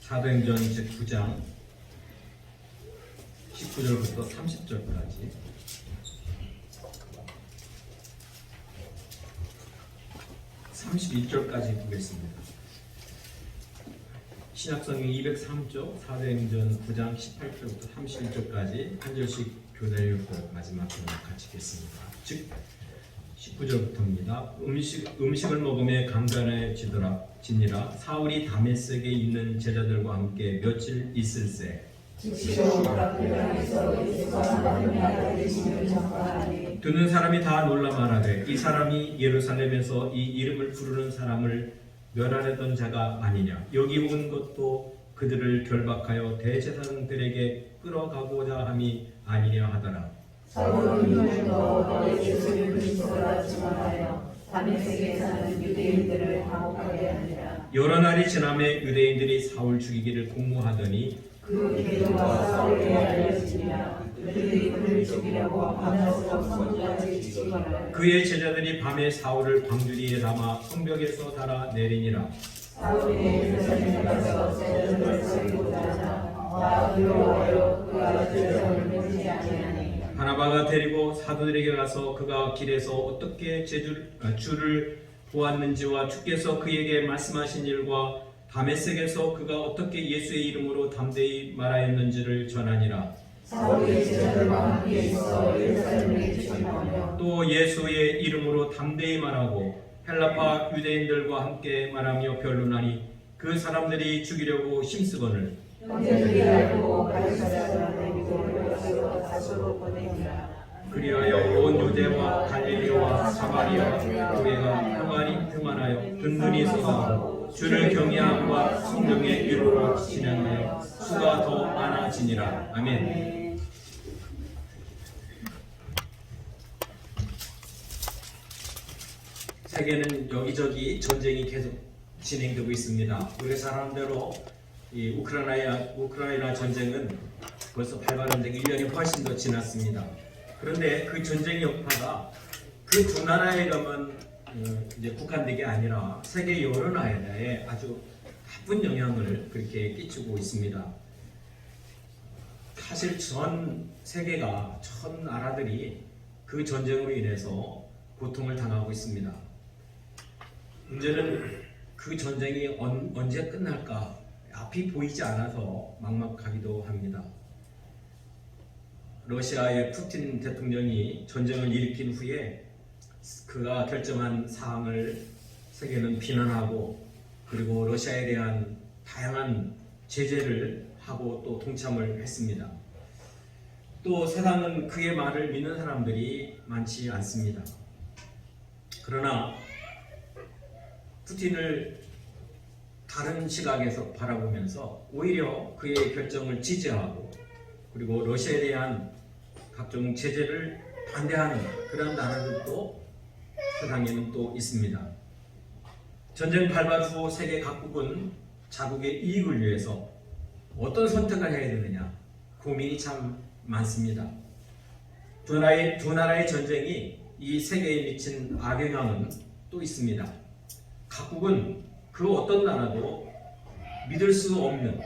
사도행전 제9장 19절부터 30절까지 (31절까지) 보겠습니다. 신약성경 203쪽 사도행전 9장 18절부터 31절까지 한 절씩 교대 읽고 마지막 편을 같이 읽겠습니다. 즉 19절부터입니다. 음식을 먹으며 감감해지니라. 사울이 다메섹에 있는 제자들과 함께 며칠 있을새 듣는 사람이 다 놀라 말하되 이 사람이 예루살렘에서 이 이름을 부르는 사람을 멸하려던 자가 아니냐. 여기 온 것도 그들을 결박하여 대제사장들에게 끌어가고자 함이 아니냐 하더라. 사울은 이날도 예수를 그리스도라 증언하여 다메섹에 사는 유대인들을 당혹하게 하니라. 여러 날이 지나매 유대인들이 사울 죽이기를 공모하더니 그 계도가 사울에게 알려지니라. 그들이 그를 죽이려고 밤낮으로 성까지 지키거라. 그의 제자들이 밤에 사울을 광주리에 담아 성벽에서 달아 내리니라. 사울이 예루살렘에 가서 제자들을 살리고자 하나 두려워하여 그 앞에서 보지 아니하니. 바나바가 데리고 사도들에게 가서 그가 길에서 어떻게 주를 보았는지와 주께서 그에게 말씀하신 일과 다메섹에서 그가 어떻게 예수의 이름으로 담대히 말하였는지를 전하니라. 사울이 제자들과 함께 있어 예루살렘에 집중하며 또 예수의 이름으로 담대히 말하고 헬라파 유대인들과 함께 말하며 변론하니 그 사람들이 죽이려고 힘쓰거늘 형제들이 알고 바리새인들을 내리고 여기로 다소로 보내니라. 그리하여 온 유대와 갈릴리와 사마리아 교회가 평안히 평안하여 든든히 서가고 주를 경외함과 성령의 위로로 진행하여 수가 더 많아지니라. 아멘. 세계는 여기저기 전쟁이 계속 진행되고 있습니다. 우리 사람대로 이 우크라이나 전쟁은 벌써 발발한 지 1년이 훨씬 더 지났습니다. 그런데 그 전쟁의 여파가 그 두 나라에만 이제 국한된 게 아니라 세계 여러 나라에 아주 나쁜 영향을 그렇게 끼치고 있습니다. 사실 전 세계가 전 나라들이 그 전쟁으로 인해서 고통을 당하고 있습니다. 문제는 그 전쟁이 언제 끝날까 앞이 보이지 않아서 막막하기도 합니다. 러시아의 푸틴 대통령이 전쟁을 일으킨 후에 그가 결정한 사항을 세계는 비난하고 그리고 러시아에 대한 다양한 제재를 하고 또 동참을 했습니다. 또 세상은 그의 말을 믿는 사람들이 많지 않습니다. 그러나 푸틴을 다른 시각에서 바라보면서 오히려 그의 결정을 지지하고 그리고 러시아에 대한 각종 제재를 반대하는 그런 나라들도 세상에는 또 있습니다. 전쟁 발발 후 세계 각국은 자국의 이익을 위해서 어떤 선택을 해야 되느냐 고민이 참 많습니다. 두 나라의 전쟁이 이 세계에 미친 악영향은 또 있습니다. 각국은 그 어떤 나라도 믿을 수 없는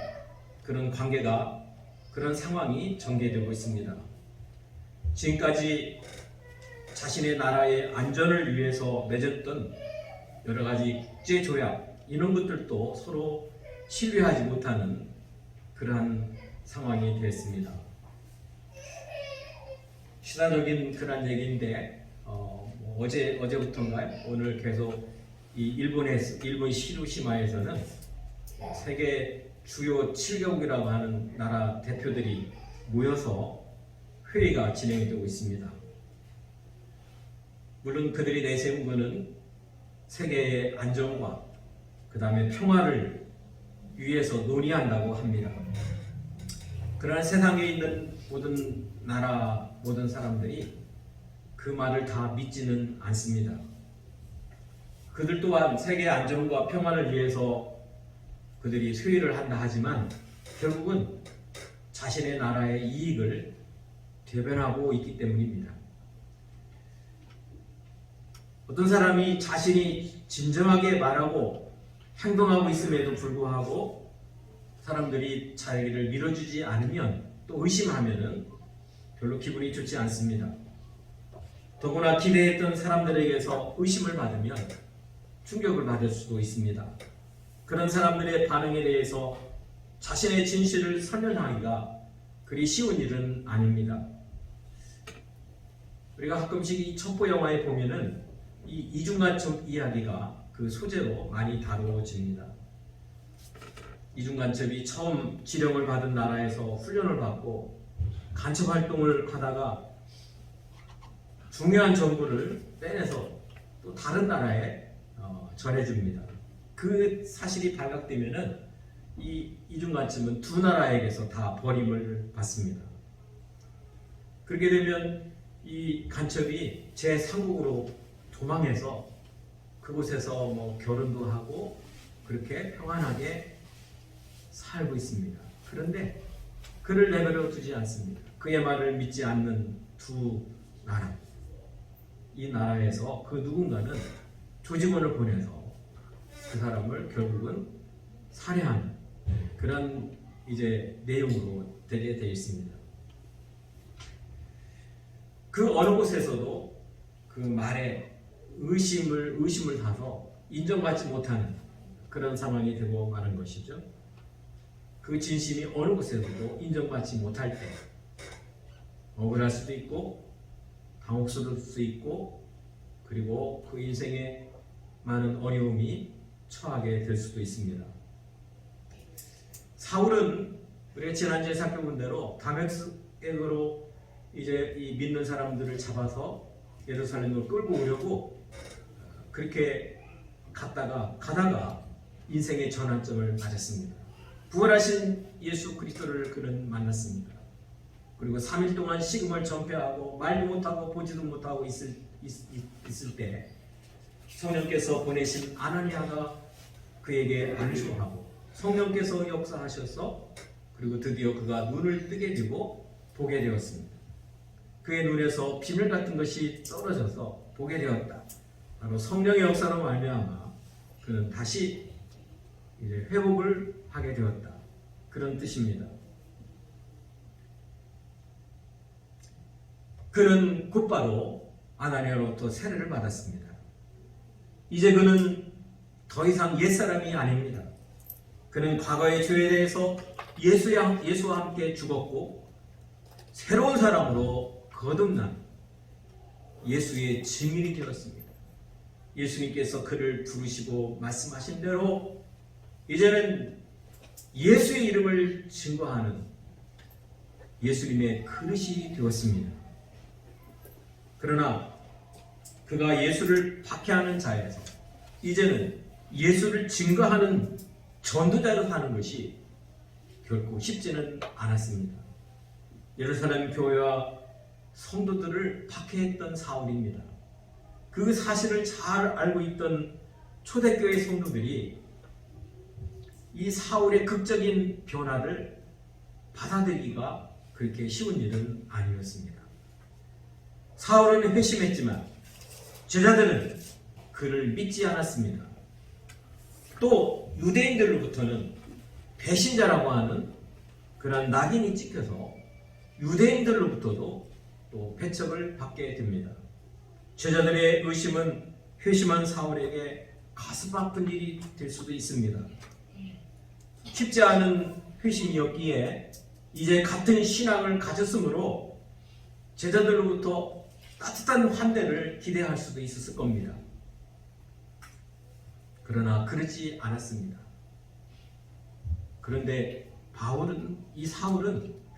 그런 관계가 그런 상황이 전개되고 있습니다. 지금까지 자신의 나라의 안전을 위해서 맺었던 여러 가지 국제 조약 이런 것들도 서로 신뢰하지 못하는 그러한 상황이 되었습니다. 시사적인 그런 얘기인데 어제부터인가요? 오늘 계속 이 일본 히로시마에서는 세계 주요 7개국이라고 하는 나라 대표들이 모여서 회의가 진행이 되고 있습니다. 물론 그들이 내세운 것은 세계의 안정과 그 다음에 평화를 위해서 논의한다고 합니다. 그러나 세상에 있는 모든 나라, 모든 사람들이 그 말을 다 믿지는 않습니다. 그들 또한 세계 안정과 평화를 위해서 그들이 회의를 한다 하지만 결국은 자신의 나라의 이익을 대변하고 있기 때문입니다. 어떤 사람이 자신이 진정하게 말하고 행동하고 있음에도 불구하고 사람들이 자기를 밀어주지 않으면 또 의심하면은 별로 기분이 좋지 않습니다. 더구나 기대했던 사람들에게서 의심을 받으면 충격을 받을 수도 있습니다. 그런 사람들의 반응에 대해서 자신의 진실을 설명하기가 그리 쉬운 일은 아닙니다. 우리가 가끔씩 이 첩보 영화에 보면은 이 이중간첩 이야기가 그 소재로 많이 다루어집니다. 이중간첩이 처음 지령을 받은 나라에서 훈련을 받고 간첩 활동을 하다가 중요한 정보를 빼내서 또 다른 나라에 전해줍니다. 그 사실이 발각되면은 이 이중간첩은 두 나라에게서 다 버림을 받습니다. 그렇게 되면 이 간첩이 제3국으로 도망해서 그곳에서 뭐 결혼도 하고 그렇게 평안하게 살고 있습니다. 그런데 그를 내버려 두지 않습니다. 그의 말을 믿지 않는 두 나라, 이 나라에서 그 누군가는 조직원을 보내서 그 사람을 결국은 살해하는 그런 이제 내용으로 되게 되어 있습니다. 그 어느 곳에서도 그 말에 의심을 사서 인정받지 못하는 그런 상황이 되고 마는 것이죠. 그 진심이 어느 곳에서도 인정받지 못할 때 억울할 수도 있고 당혹스러울 수도 있고 그리고 그 인생에 많은 어려움이 처하게 될 수도 있습니다. 사울은 우리가 지난주에 살펴본 대로 다메섹으로 이제 이 믿는 사람들을 잡아서 예루살렘으로 끌고 오려고 그렇게 가다가 인생의 전환점을 맞았습니다. 부활하신 예수 그리스도를 그는 만났습니다. 그리고 3일 동안 식음을 전폐하고 말도 못하고 보지도 못하고 있을 때 성령께서 보내신 아나니아가 그에게 안수하고 성령께서 역사하셔서 그리고 드디어 그가 눈을 뜨게 되고 보게 되었습니다. 그의 눈에서 비늘 같은 것이 떨어져서 보게 되었다. 바로 성령의 역사로 말미암아 그는 다시 이제 회복을 하게 되었다. 그런 뜻입니다. 그는 곧바로 아나니아로부터 세례를 받았습니다. 이제 그는 더 이상 옛사람이 아닙니다. 그는 과거의 죄에 대해서 예수와 함께 죽었고 새로운 사람으로 거듭난 예수의 증인이 되었습니다. 예수님께서 그를 부르시고 말씀하신 대로 이제는 예수의 이름을 증거하는 예수님의 그릇이 되었습니다. 그러나 그가 예수를 박해하는 자에서 이제는 예수를 증거하는 전도자로 사는 것이 결코 쉽지는 않았습니다. 예루살렘 교회와 성도들을 박해했던 사울입니다. 그 사실을 잘 알고 있던 초대교회 성도들이 이 사울의 극적인 변화를 받아들이기가 그렇게 쉬운 일은 아니었습니다. 사울은 회심했지만 제자들은 그를 믿지 않았습니다. 또 유대인들로부터는 배신자라고 하는 그런 낙인이 찍혀서 유대인들로부터도 또 배척을 받게 됩니다. 제자들의 의심은 회심한 사울에게 가슴 아픈 일이 될 수도 있습니다. 쉽지 않은 회심이었기에 이제 같은 신앙을 가졌으므로 제자들로부터 따뜻한 환대를 기대할 수도 있었을 겁니다. 그러나 그렇지 않았습니다. 그런데 사울은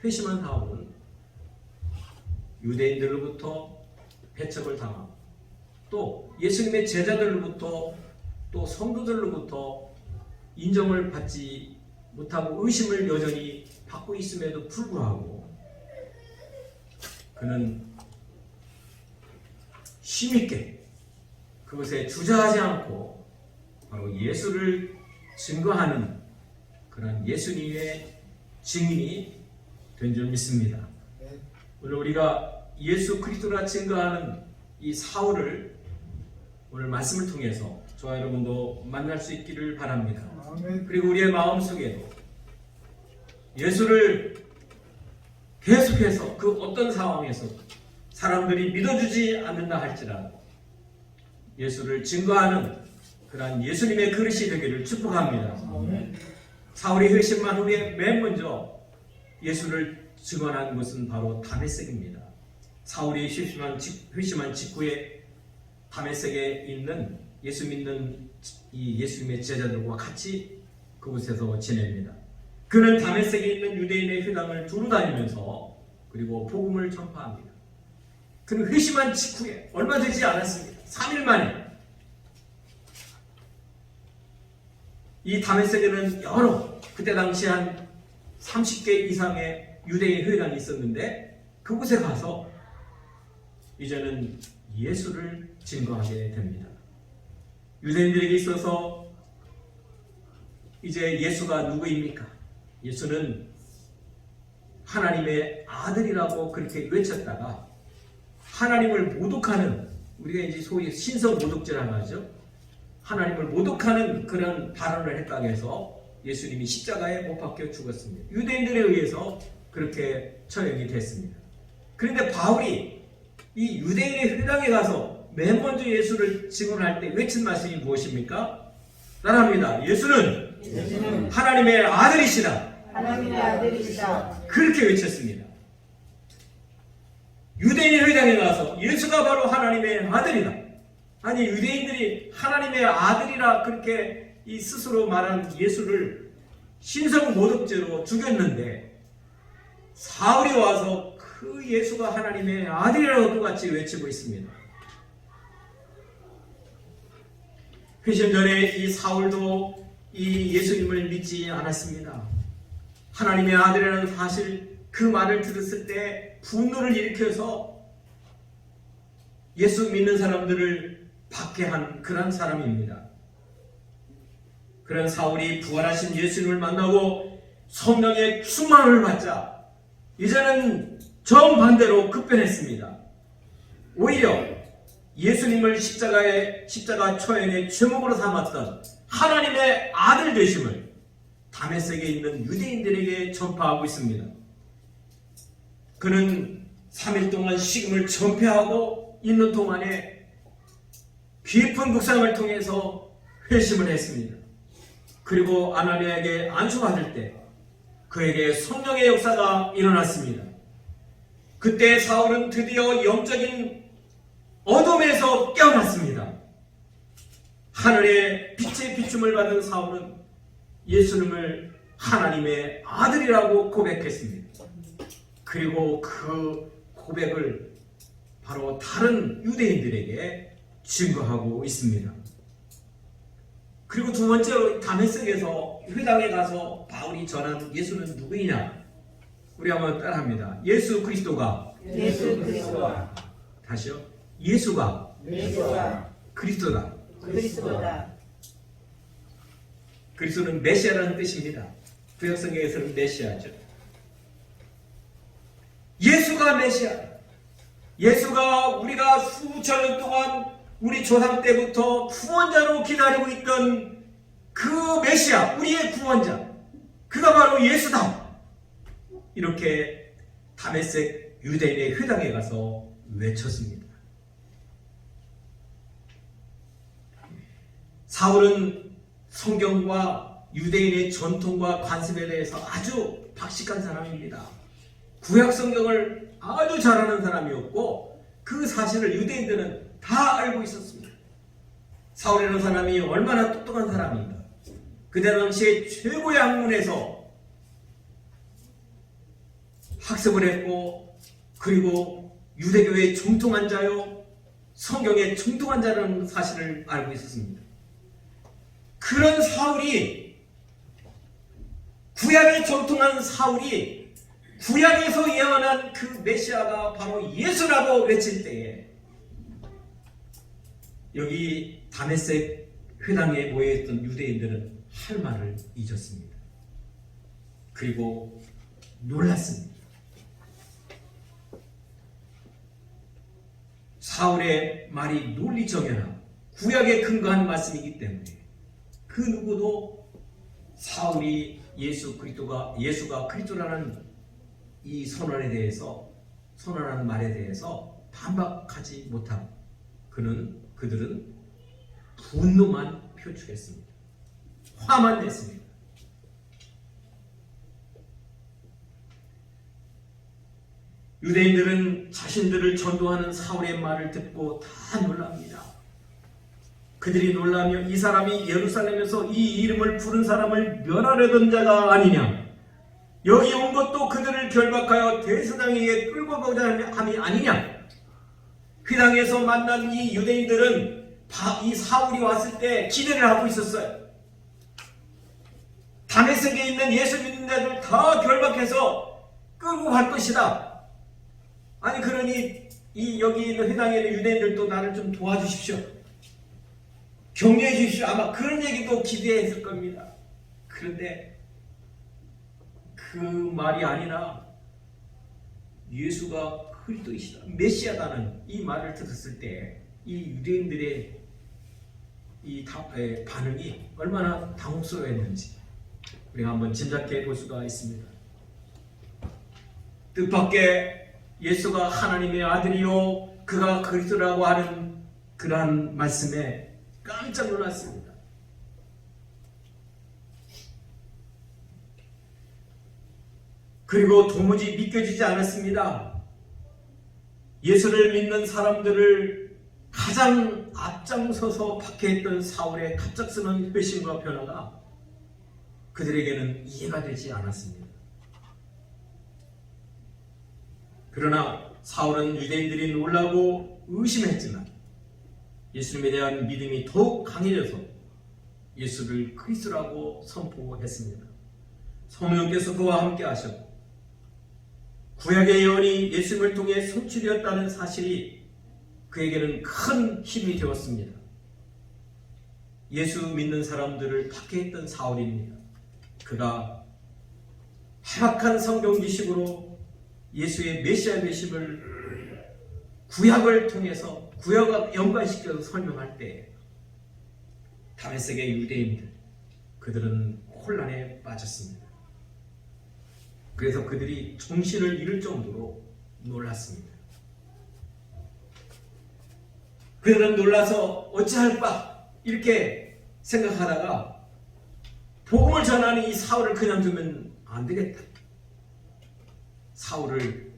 회심한 사울은 유대인들로부터 배척을 당하고 또 예수님의 제자들로부터 또 성도들로부터 인정을 받지 못하고 의심을 여전히 받고 있음에도 불구하고 그는 힘있게 그것에 주저하지 않고 바로 예수를 증거하는 그런 예수님의 증인이 된 줄 믿습니다. 오늘 우리가 예수 그리스도라 증거하는 이 사울을 오늘 말씀을 통해서 저와 여러분도 만날 수 있기를 바랍니다. 아멘. 그리고 우리의 마음속에도 예수를 계속해서 그 어떤 상황에서 사람들이 믿어주지 않는다 할지라도 예수를 증거하는 그러한 예수님의 그릇이 되기를 축복합니다. 사울이 회심한 후에 맨 먼저 예수를 증언한 것은 바로 다메섹입니다. 사울이 회심한 직후에 다메섹에 있는 예수 믿는 이 예수님의 제자들과 같이 그곳에서 지냅니다. 그는 다메섹에 있는 유대인의 회당을 두루 다니면서 그리고 복음을 전파합니다. 그는 회심한 직후에 얼마 되지 않았습니다. 3일 만에 이 다메섹에는 여러 그때 당시 한 30개 이상의 유대인 회당이 있었는데 그곳에 가서 이제는 예수를 증거하게 됩니다. 유대인들에게 있어서 이제 예수가 누구입니까? 예수는 하나님의 아들이라고 그렇게 외쳤다가 하나님을 모독하는, 우리가 이제 소위 신성 모독죄라고 하죠. 하나님을 모독하는 그런 발언을 했다고 해서 예수님이 십자가에 못 박혀 죽었습니다. 유대인들에 의해서 그렇게 처형이 됐습니다. 그런데 바울이 이 유대인의 회당에 가서 맨 먼저 예수를 증언할 때 외친 말씀이 무엇입니까? 따라합니다. 예수는 하나님의 아들이시다. 하나님의 아들이시다. 그렇게 외쳤습니다. 유대인의 회당에 가서 예수가 바로 하나님의 아들이다. 아니, 유대인들이 하나님의 아들이라 그렇게 이 스스로 말한 예수를 신성 모독죄로 죽였는데 사울이 와서 그 예수가 하나님의 아들이라고 똑같이 외치고 있습니다. 회심 전에 이 사울도 이 예수님을 믿지 않았습니다. 하나님의 아들이라는 사실, 그 말을 들었을 때 분노를 일으켜서 예수 믿는 사람들을 박해한 그런 사람입니다. 그런 사울이 부활하신 예수님을 만나고 성령의 충만을 받자 이제는 정반대로 급변했습니다. 오히려 예수님을 십자가 처형의 죄목으로 삼았던 하나님의 아들 되심을 다메섹에 있는 유대인들에게 전파하고 있습니다. 그는 3일 동안 식음을 전폐하고 있는 동안에 깊은 묵상을 통해서 회심을 했습니다. 그리고 아나니아에게 안수받을 때 그에게 성령의 역사가 일어났습니다. 그때 사울은 드디어 영적인 어둠에서 깨어났습니다. 하늘의 빛의 비춤을 받은 사울은 예수님을 하나님의 아들이라고 고백했습니다. 그리고 그 고백을 바로 다른 유대인들에게 증거하고 있습니다. 그리고 두 번째로 다메섹에서 회당에 가서 바울이 전한 예수는 누구이냐? 우리 한번 따라합니다. 예수 그리스도가 다시요. 예수가 그리스도다. 그리스도는 메시아라는 뜻입니다. 구약성경에서는 메시아죠. 예수가 메시아. 예수가 우리가 수천 년 동안 우리 조상 때부터 구원자로 기다리고 있던 그 메시아, 우리의 구원자, 그가 바로 예수다. 이렇게 다메섹 유대인의 회당에 가서 외쳤습니다. 사울은 성경과 유대인의 전통과 관습에 대해서 아주 박식한 사람입니다. 구약 성경을 아주 잘하는 사람이었고 그 사실을 유대인들은 다 알고 있었습니다. 사울이라는 사람이 얼마나 똑똑한 사람인가. 그때 당시에 최고의 학문에서 학습을 했고 그리고 유대교의 정통한 자요 성경의 정통한 자라는 사실을 알고 있었습니다. 그런 사울이, 구약의 정통한 사울이 구약에서 예언한 그 메시아가 바로 예수라고 외칠 때에 여기 다메섹 회당에 모여있던 유대인들은 할 말을 잊었습니다. 그리고 놀랐습니다. 사울의 말이 논리정연한 구약에 근거한 말씀이기 때문에 그 누구도 사울이 예수가 그리스도라는 이 선언하는 말에 대해서 반박하지 못하고 그들은 분노만 표출했습니다. 화만 냈습니다. 유대인들은 자신들을 전도하는 사울의 말을 듣고 다 놀랍니다. 그들이 놀라며 이 사람이 예루살렘에서 이 이름을 부른 사람을 멸하려던 자가 아니냐, 여기 온 것도 그들을 결박하여 대제사장에게 끌고 가고자 함이 아니냐. 그 당에서 만난 이 유대인들은 이 사울이 왔을 때 기대를 하고 있었어요. 다메섹에 있는 예수 믿는 자들 다 결박해서 끌고 갈 것이다. 아니 그러니 여기 있는 회당에 있는 유대인들도 나를 좀 도와주십시오, 격려해 주십시오, 아마 그런 얘기도 기대했을 겁니다. 그런데 그 말이 아니라 예수가 그리스도이시다, 메시아다는 이 말을 들었을 때 이 유대인들의 이 반응이 얼마나 당혹스러웠는지 우리가 한번 짐작해 볼 수가 있습니다. 뜻밖의 예수가 하나님의 아들이요 그가 그리스도라고 하는 그러한 말씀에 깜짝 놀랐습니다. 그리고 도무지 믿겨지지 않았습니다. 예수를 믿는 사람들을 가장 앞장서서 박해했던 사울의 갑작스러운 회심과 변화가 그들에게는 이해가 되지 않았습니다. 그러나 사울은 유대인들이 놀라고 의심했지만 예수님에 대한 믿음이 더욱 강해져서 예수를 그리스도라고 선포했습니다. 성령께서 그와 함께 하셨고 구약의 예언이 예수님을 통해 성취되었다는 사실이 그에게는 큰 힘이 되었습니다. 예수 믿는 사람들을 박해했던 사울입니다. 그가 해박한 성경 지식으로 예수의 메시아 되심을 구약을 통해서 구약과 연관시켜서 설명할 때 다메섹의 유대인들 그들은 혼란에 빠졌습니다. 그래서 그들이 정신을 잃을 정도로 놀랐습니다. 그들은 놀라서 어찌할까 이렇게 생각하다가 복음을 전하는 이 사울을 그냥 두면 안 되겠다, 사울을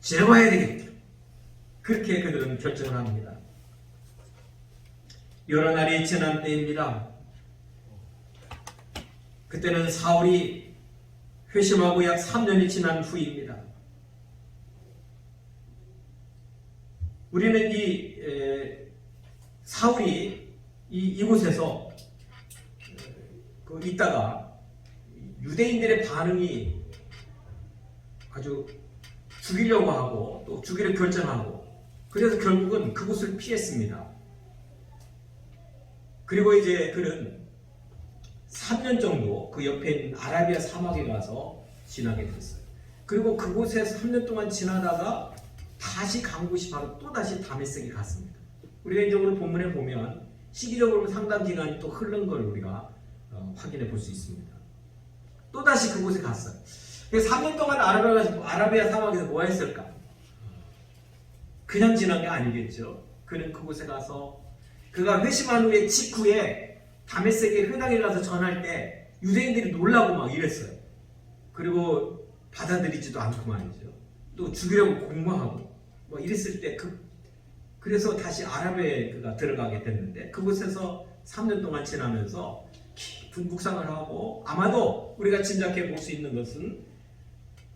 제거해야 되겠다, 그렇게 그들은 결정을 합니다. 여러 날이 지난 때입니다. 그때는 사울이 회심하고 약 3년이 지난 후입니다. 우리는 사울이 이곳에서 있다가 유대인들의 반응이 아주 죽이려고 하고 또 죽이를 결정하고 그래서 결국은 그곳을 피했습니다. 그리고 이제 그는 3년 정도 그 옆에 있는 아라비아 사막에 가서 지나게 됐어요. 그리고 그곳에서 3년 동안 지나다가 다시 간 곳이 바로 또다시 다메섹에 갔습니다. 우리가 이쪽으로 본문에 보면 시기적으로 상당 기간이 또 흐른 걸 우리가 확인해 볼 수 있습니다. 또다시 그곳에 갔어요. 3년 동안 아라비아 사막에서 뭐 했을까? 그냥 지난 게 아니겠죠. 그는 그곳에 가서 그가 회심한 후에 직후에 다메섹의 회당에 가서 전할 때 유대인들이 놀라고 막 이랬어요. 그리고 받아들이지도 않고 말이죠. 또 죽이려고 공모하고 뭐 이랬을 때 그래서 다시 아랍에 그가 들어가게 됐는데 그곳에서 3년 동안 지나면서 깊은 묵상을 하고 아마도 우리가 짐작해 볼 수 있는 것은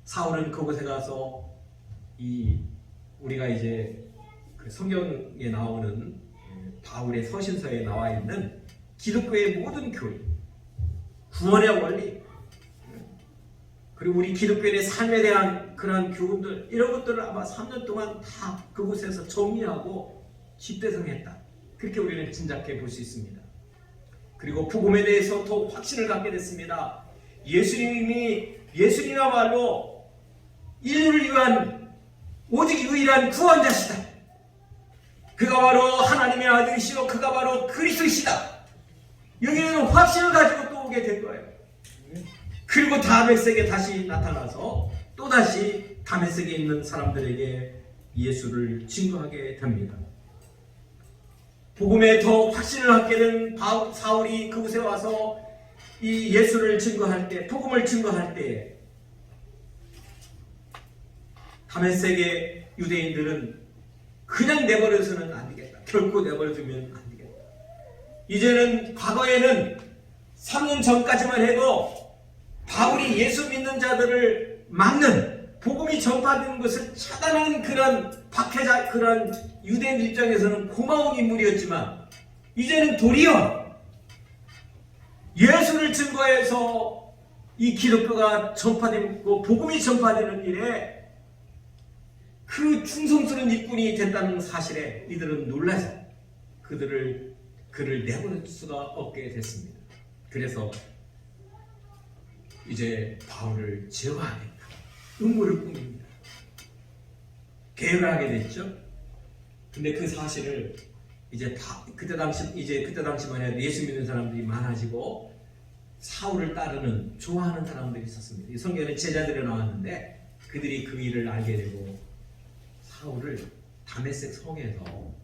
사울은 그곳에 가서 우리가 이제 그 성경에 나오는 바울의 서신서에 나와 있는 기독교의 모든 교리, 구원의 원리, 그리고 우리 기독교인의 삶에 대한 그런 교훈들 이런 것들을 아마 3년 동안 다 그곳에서 정리하고 집대성했다. 그렇게 우리는 짐작해 볼 수 있습니다. 그리고 복음에 대해서 더 확신을 갖게 됐습니다. 예수님이야말로 인류를 위한 오직 유일한 구원자시다. 그가 바로 하나님의 아들이시오, 그가 바로 그리스도이시다. 여기에는 확신을 가지고 또 오게 된 거예요. 그리고 다메섹에 다시 나타나서 또다시 다메섹에 있는 사람들에게 예수를 증거하게 됩니다. 복음에 더 확신을 갖게 된 사울이 그곳에 와서 이 예수를 증거할 때, 복음을 증거할 때 다메섹의 유대인들은 그냥 내버려서는 안 되겠다. 결코 내버려두면 안 되겠다. 이제는 과거에는 3년 전까지만 해도 바울이 예수 믿는 자들을 막는, 복음이 전파되는 것을 차단하는 그런 박해자, 그런 유대인 입장에서는 고마운 인물이었지만 이제는 도리어 예수를 증거해서 이 기독교가 전파되고 복음이 전파되는 일에 그 충성스러운 일꾼이 됐다는 사실에 이들은 놀라서 그를 내보낼 수가 없게 됐습니다. 그래서 이제 바울을 제거하겠다. 음모를 꾸밉니다. 계획을 하게 됐죠. 근데 그 사실을 이제 그때 당시만 해도 예수 믿는 사람들이 많아지고 사울을 따르는 좋아하는 사람들이 있었습니다. 이 성경에 제자들이 나왔는데 그들이 그 일을 알게 되고 사울을 다메섹 성에서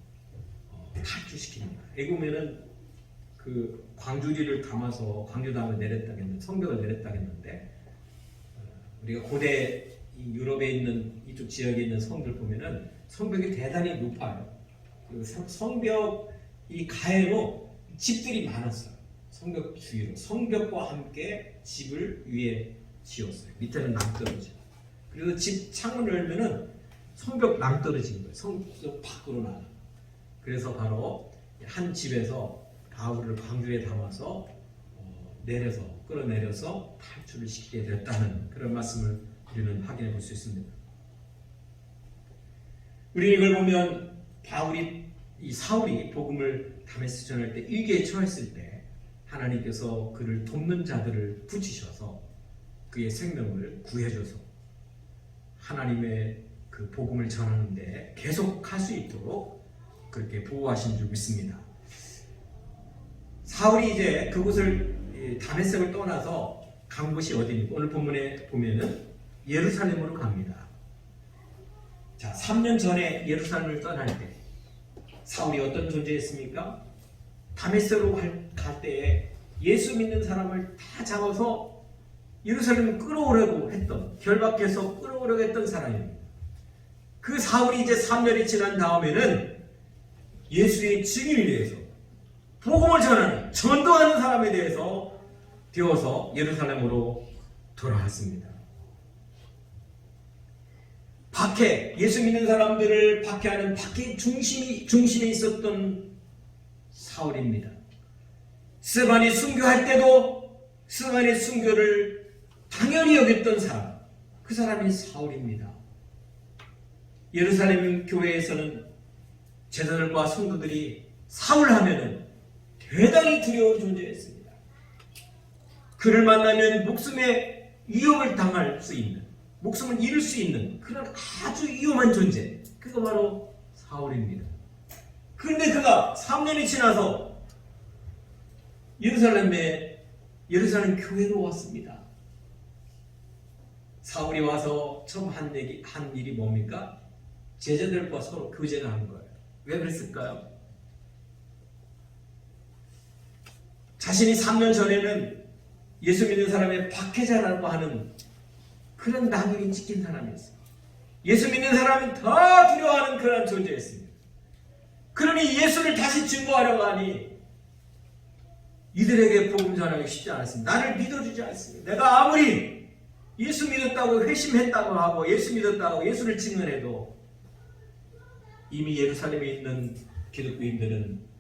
탈주시킵니다. 애굽에는 그 광주리를 담아서 광주담을 내렸다겠는데 성벽을 내렸다겠는데 우리가 고대 유럽에 있는 이쪽 지역에 있는 성들 보면은 성벽이 대단히 높아요. 그 성벽 이 가해로 집들이 많았어요. 성벽 주위로 성벽과 함께 집을 위에 지었어요. 밑에는 낭떠러지. 그래서 집 창문을 열면은 성벽 낭떠러진 거예요. 성벽 밖으로 나가. 그래서 바로 한 집에서 바울을 광주에 담아서 끌어내려서 탈출을 시키게 됐다는 그런 말씀을 우리는 확인해 볼 수 있습니다. 우리 이걸 보면 사울이 복음을 다메섹 전할 때 일기에 처했을 때 하나님께서 그를 돕는 자들을 붙이셔서 그의 생명을 구해줘서 하나님의 그 복음을 전하는데 계속할 수 있도록 그렇게 보호하신 줄 믿습니다. 사울이 이제 그곳을 다메섹을 떠나서 간 곳이 어디입니까? 오늘 본문에 보면은 예루살렘으로 갑니다. 자, 3년 전에 예루살렘을 떠날 때 사울이 어떤 존재였습니까? 다메섹으로 갈 때에 예수 믿는 사람을 다 잡아서 예루살렘을 끌어오려고 했던, 결박해서 끌어오려고 했던 사람입니다. 그 사울이 이제 3년이 지난 다음에는 예수의 증인에 대해서 복음을 전하는, 전도하는 사람에 대해서 되어서 예루살렘으로 돌아왔습니다. 예수 믿는 사람들을 박해하는 박해 중심에 있었던 사울입니다. 스데반이 순교할 때도 스데반의 순교를 당연히 여겼던 사람, 그 사람이 사울입니다. 예루살렘 교회에서는 제자들과 성도들이 사울 하면은 대단히 두려운 존재였습니다. 그를 만나면 목숨의 위협을 당할 수 있는, 목숨을 잃을 수 있는 그런 아주 위험한 존재, 그가 바로 사울입니다. 그런데 그가 3년이 지나서 예루살렘 교회로 왔습니다. 사울이 와서 처음 한 일이 뭡니까? 제자들과 서로 교제를 한 거예요. 왜 그랬을까요? 자신이 3년 전에는 예수 믿는 사람의 박해자라고 하는 그런 낙인이 찍힌 사람이었어요. 예수 믿는 사람은 더 두려워하는 그런 존재였습니다. 그러니 예수를 다시 증거하려고 하니 이들에게 복음 전하기 쉽지 않았습니다. 나를 믿어주지 않습니다. 내가 아무리 예수 믿었다고 회심했다고 하고 예수 믿었다고 예수를 증언해도 이미 예루살렘에 있는 기독교인들은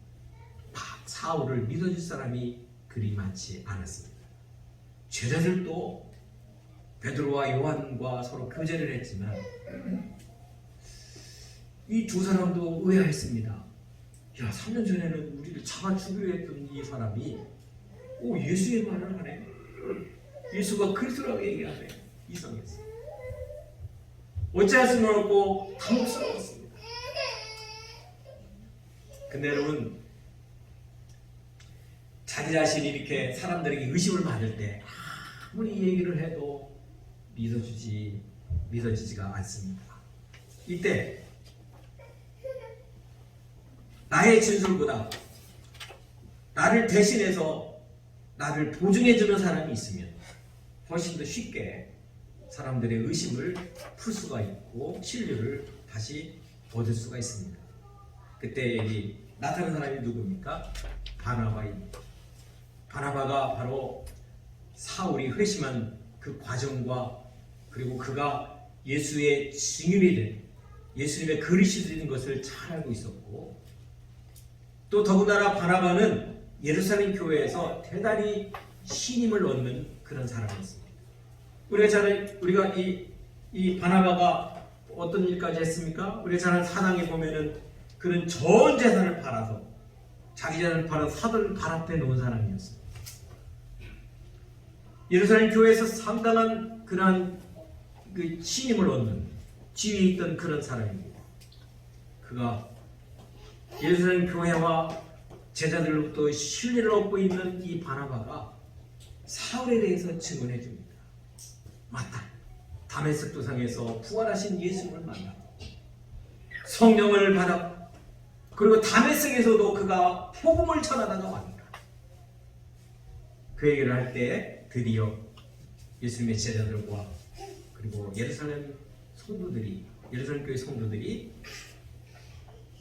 사울을 믿어줄 사람이 그리 많지 않았습니다. 제자들도 베드로와 요한과 서로 교제를 했지만 이 두 사람도 의아했습니다. 야, 3년 전에는 우리를 잡아 죽이려 했던 이 사람이 예수의 말을 하네. 예수가 그리스도라고 얘기하네. 이상했어요. 어찌할 수는 없고 당혹스러웠습니다. 근데 여러분, 자기 자신이 이렇게 사람들에게 의심을 받을 때 아무리 얘기를 해도 믿어지지가 않습니다. 이때 나의 진술보다 나를 대신해서 나를 보증해주는 사람이 있으면 훨씬 더 쉽게 사람들의 의심을 풀 수가 있고 신뢰를 다시 얻을 수가 있습니다. 그때 여기 나타난 사람이 누굽니까? 바나바입니다. 바나바가 바로 사울이 회심한 그 과정과 그리고 그가 예수의 증인이 된 예수님의 그리스도이 된 것을 잘 알고 있었고, 또 더군다나 바나바는 예루살렘 교회에서 대단히 신임을 얻는 그런 사람이었습니다. 우리가 이 바나바가 어떤 일까지 했습니까? 우리가 잘 아는 사당에 보면은 그는 전 재산을 팔아서 자기 재산을 팔아서 사도를 발 앞에 놓은 사람이었습니다. 예루살렘 교회에서 상당한 그러한 그 신임을 얻는 지위에 있던 그런 사람입니다. 그가 예루살렘 교회와 제자들로부터 신뢰를 얻고 있는 이 바나바가 사울에 대해서 증언해 줍니다. 맞다. 다메섹 도상에서 부활하신 예수님을 만났고 성령을 받았고, 그리고 다메섹에서도 그가 복음을 전하다가 왔다. 그 얘기를 할 때 드디어 예수님의 제자들과 그리고 예루살렘 교회 성도들이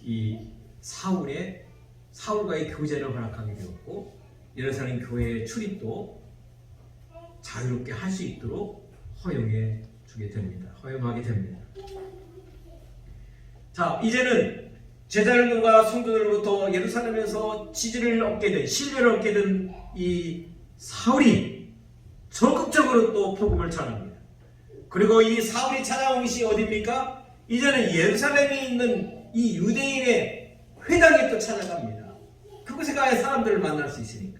이 사울과의 교제를 허락하게 되었고, 예루살렘 교회의 출입도 자유롭게 할 수 있도록 허용하게 됩니다. 자, 이제는 제자들과 성도들로부터 예루살렘에서 지지를 얻게 된, 신뢰를 얻게 된 이 사울이 적극적으로 또 복음을 전합니다. 그리고 이 사울이 찾아온 것이 어디입니까? 이제는 예루살렘에 있는 이 유대인의 회당에 또 찾아갑니다. 그곳에 가야 사람들을 만날 수 있으니까.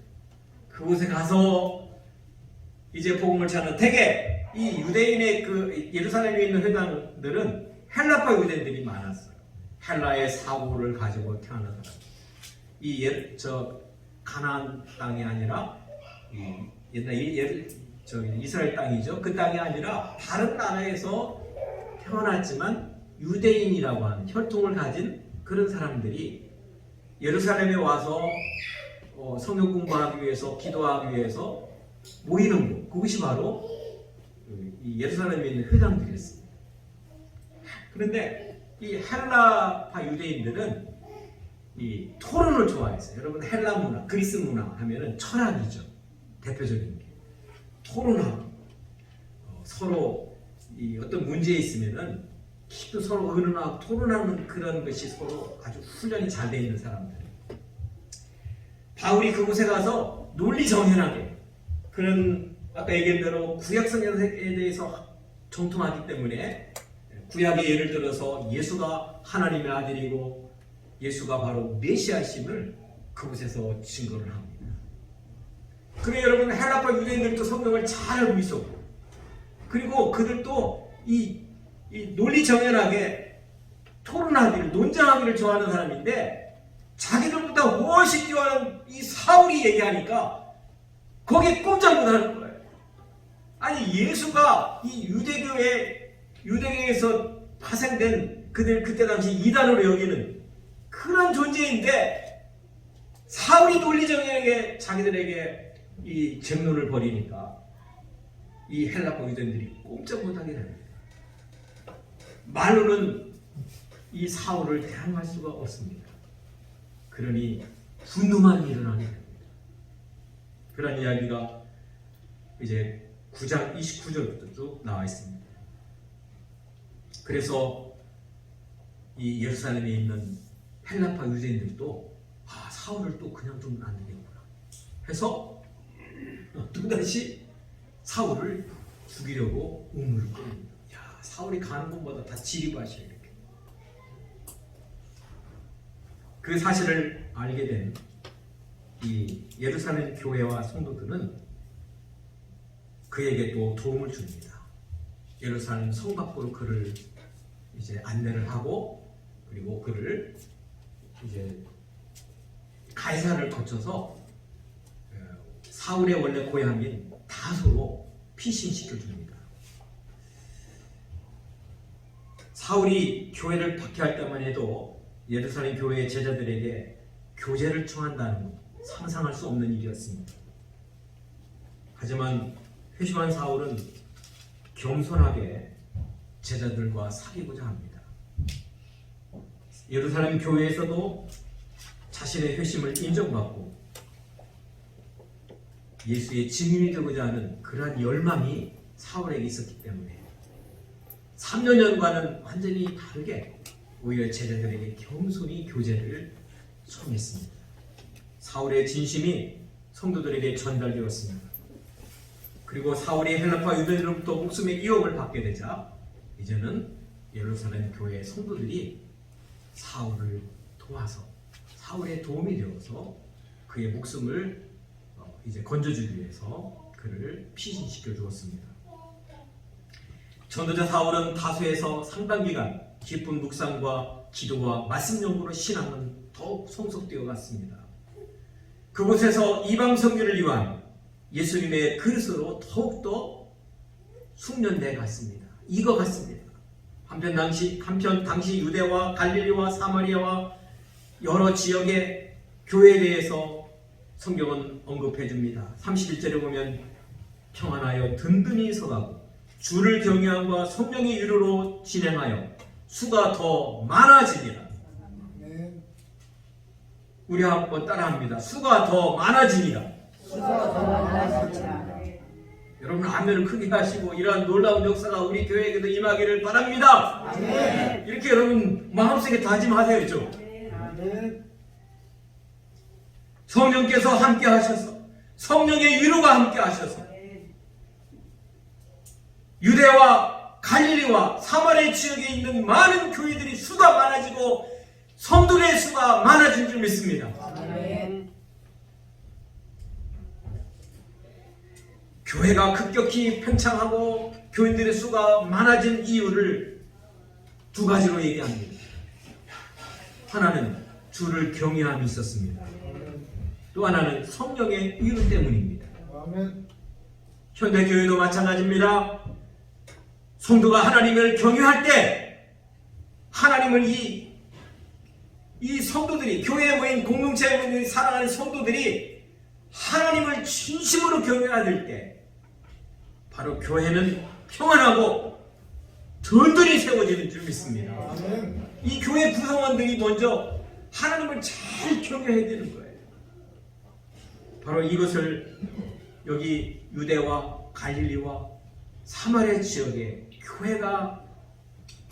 그곳에 가서 이제 복음을 전하는, 대개 이 유대인의 그 예루살렘에 있는 회당들은 헬라파 유대인들이 많았어요. 헬라의 사고를 가지고 태어난 사람. 가나안 땅이 아니라 옛날 이스라엘 땅이죠. 그 땅이 아니라 다른 나라에서 태어났지만 유대인이라고 하는 혈통을 가진 그런 사람들이 예루살렘에 와서 성경 공부하기 위해서, 기도하기 위해서 모이는 곳, 그것이 바로 이 예루살렘에 있는 회당들이었습니다. 그런데 이 헬라파 유대인들은 이 토론을 좋아했어요. 여러분, 헬라 문화, 그리스 문화 하면은 철학이죠. 대표적인 게 토론하고, 서로 이 어떤 문제에 있으면은 깊이 서로 의논하고 토론하는 그런 것이 서로 아주 훈련이 잘 되어 있는 사람들. 바울이 그곳에 가서 논리정연하게, 그런 아까 얘기한 대로 구약 성경에 대해서 정통하기 때문에 구약의 예를 들어서 예수가 하나님의 아들이고 예수가 바로 메시아심을 그곳에서 증거를 합니다. 그래, 여러분, 헬라파 유대인들도 성경을 잘 알고 있었고, 그리고 그들도 이 논리정연하게 토론하기를, 논쟁하기를 좋아하는 사람인데, 자기들보다 훨씬 뛰어난 이 사울이 얘기하니까 거기에 꼼짝 못하는 거예요. 아니, 예수가 이 유대교에서 파생된 그때 당시 이단으로 여기는 그런 존재인데, 사울이 논리정연하게 자기들에게 이 쟁론을 벌이니까 이 헬라파 유대인들이 꼼짝 못하게 됩니다. 말로는 이 사울을 대항할 수가 없습니다. 그러니 분노만 일어나게 됩니다. 그런 이야기가 이제 9장 29절부터 쭉 나와 있습니다. 그래서 이 예루살렘에 있는 헬라파 유대인들도 사울을 또 그냥 두면 안 되겠구나 해서 또다시 사울을 죽이려고 우물을 끓입니다. 사울이 가는 곳마다 다 지리밭이에요. 이렇게. 그 사실을 알게 된 이 예루살렘 교회와 성도들은 그에게 또 도움을 줍니다. 예루살렘 성 밖으로 그를 이제 안내를 하고, 그리고 그를 이제 가이사를 거쳐서 사울의 원래 고향인 다소로 피신시켜 줍니다. 사울이 교회를 박해할 때만 해도 예루살렘 교회의 제자들에게 교제를 청한다는 상상할 수 없는 일이었습니다. 하지만 회심한 사울은 겸손하게 제자들과 사귀고자 합니다. 예루살렘 교회에서도 자신의 회심을 인정받고 예수의 증인이 되고자 하는 그러한 열망이 사울에게 있었기 때문에 3년전과는 완전히 다르게 오히려 제자들에게 겸손히 교제를 청했습니다. 사울의 진심이 성도들에게 전달되었습니다. 그리고 사울이 헬라파 유대인으로부터 목숨의 위협을 받게 되자 이제는 예루살렘 교회의 성도들이 사울을 도와서 사울의 도움이 되어서 그의 목숨을 이제 건져주기 위해서 그를 피신시켜 주었습니다. 전도자 사울은 다소에서 상당 기간 깊은 묵상과 기도와 말씀 연구로 신앙은 더욱 성숙되어 갔습니다. 그곳에서 이방 선교를 위한 예수님의 그릇으로 더욱더 숙련돼 갔습니다. 익어갔습니다. 한편 당시 유대와 갈릴리와 사마리아와 여러 지역의 교회에 대해서 성경은 언급해 줍니다. 31절에 보면 평안하여 든든히 서가고 주를 경외함과 성령의 유로로 진행하여 수가 더 많아지리라. 우리 한번 따라합니다. 수가 더 많아지리라. 수가 더 많아지리라. 여러분 아멘을 크게 하시고 이러한 놀라운 역사가 우리 교회에게도 임하기를 바랍니다. 아멘. 이렇게 여러분 마음속에 다짐하세요. 성령께서 함께 하셔서 성령의 위로가 함께 하셔서 유대와 갈릴리와 사마리아 지역에 있는 많은 교회들이 수가 많아지고 성도의 수가 많아진 줄 믿습니다. 아멘. 교회가 급격히 팽창하고 교인들의 수가 많아진 이유를 두 가지로 얘기합니다. 하나는 주를 경외함이 있었습니다. 또 하나는 성령의 위로 때문입니다. 현대교회도 마찬가지입니다. 성도가 하나님을 경외할 때 하나님을 이 성도들이 교회에 모인 공동체에 모인 사랑하는 성도들이 하나님을 진심으로 경외해야 될 때 바로 교회는 평안하고 든든히 세워지는 줄 믿습니다. 이 교회 구성원들이 먼저 하나님을 잘 경외해야 되는 거예요. 바로 이것을 여기 유대와 갈릴리와 사마리아 지역에 교회가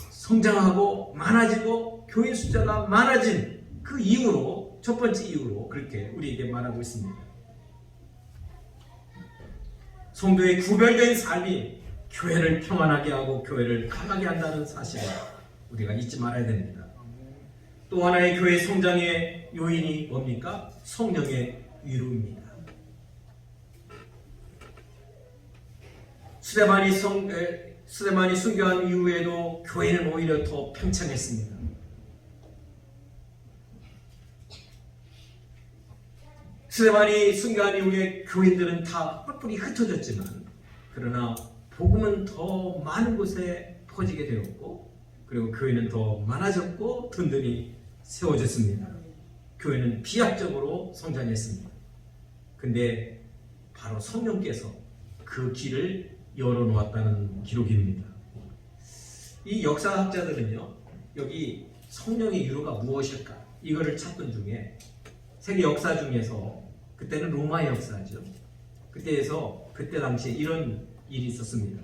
성장하고 많아지고 교회 숫자가 많아진 그 이유로 첫 번째 이유로 그렇게 우리에게 말하고 있습니다. 성도의 구별된 삶이 교회를 평안하게 하고 교회를 강하게 한다는 사실을 우리가 잊지 말아야 됩니다. 또 하나의 교회 성장의 요인이 뭡니까? 성령의 위로입니다. 스데반이 순교한 이후에도 교회는 오히려 더 팽창했습니다. 스데반이 순교한 이후에 교인들은 다 뿔뿔이 흩어졌지만 그러나 복음은 더 많은 곳에 퍼지게 되었고 그리고 교회는 더 많아졌고 든든히 세워졌습니다. 교회는 비약적으로 성장했습니다. 근데 바로 성령께서 그 길을 열어놓았다는 기록입니다. 이 역사학자들은요, 여기 성령의 유로가 무엇일까? 이거를 찾던 중에 세계 역사 중에서 그때는 로마의 역사죠. 그때 당시에 이런 일이 있었습니다.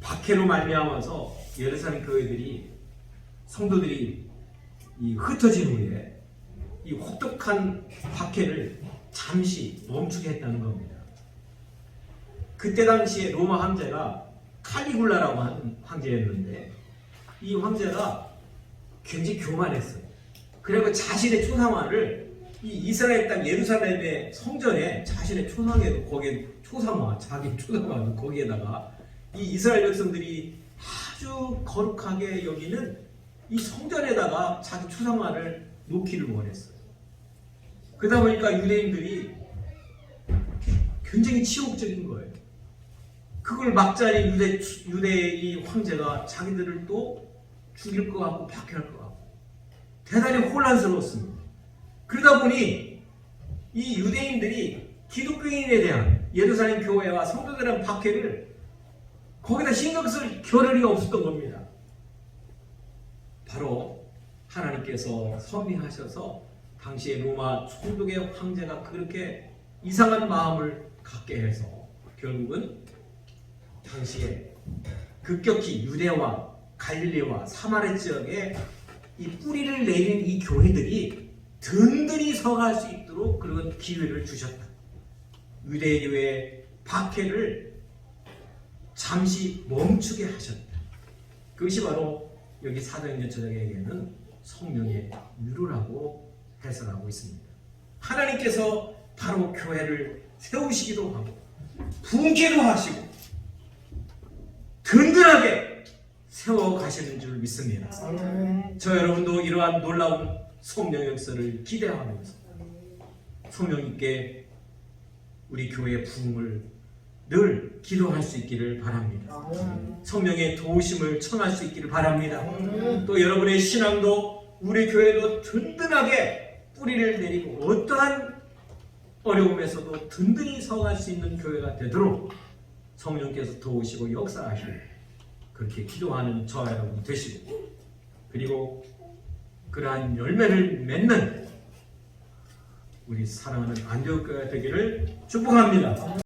박해로 말미암아서 예루살렘 교회들이 성도들이 흩어진 후에 이 혹독한 박해를 잠시 멈추게 했다는 겁니다. 그때 당시에 로마 황제가 칼리굴라라고 하는 황제였는데 이 황제가 굉장히 교만했어요. 그리고 자신의 초상화를 이 이스라엘 땅 예루살렘의 성전에 자신의 초상에도 거기에 자기 초상화 거기에다가 이 이스라엘 백성들이 아주 거룩하게 여기는 이 성전에다가 자기 초상화를 놓기를 원했어요. 그러다 보니까 유대인들이 굉장히 치욕적인 거예요. 그걸 막자니 유대의 황제가 자기들을 또 죽일 것 같고 박해할 것 같고 대단히 혼란스러웠습니다. 그러다 보니 이 유대인들이 기독교인에 대한 예루살렘 교회와 성도들에 대한 박해를 거기다 신경 쓸 겨를이 없었던 겁니다. 바로 하나님께서 섭리하셔서 당시에 로마 총독의 황제가 그렇게 이상한 마음을 갖게 해서 결국은 당시에 급격히 유대와 갈릴리와 사마리 지역에 이 뿌리를 내린 이 교회들이 든든히 서갈 수 있도록 그런 기회를 주셨다. 유대교회의 박해를 잠시 멈추게 하셨다. 그것이 바로 여기 사도행전 저자에게는 성령의 위로라고 해석하고 있습니다. 하나님께서 바로 교회를 세우시기도 하고 부흥케도 하시고 든든하게 세워가시는 줄 믿습니다. 저 여러분도 이러한 놀라운 성령 역사를 기대하면서 성령님께 우리 교회의 부흥을 늘 기도할 수 있기를 바랍니다. 성령의 도우심을 청할 수 있기를 바랍니다. 또 여러분의 신앙도 우리 교회도 든든하게 뿌리를 내리고 어떠한 어려움에서도 든든히 서갈 수 있는 교회가 되도록 성령께서 도우시고 역사하시고 그렇게 기도하는 저와 여러분 되시고 그리고 그러한 열매를 맺는 우리 사랑하는 안디옥 교회가 되기를 축복합니다.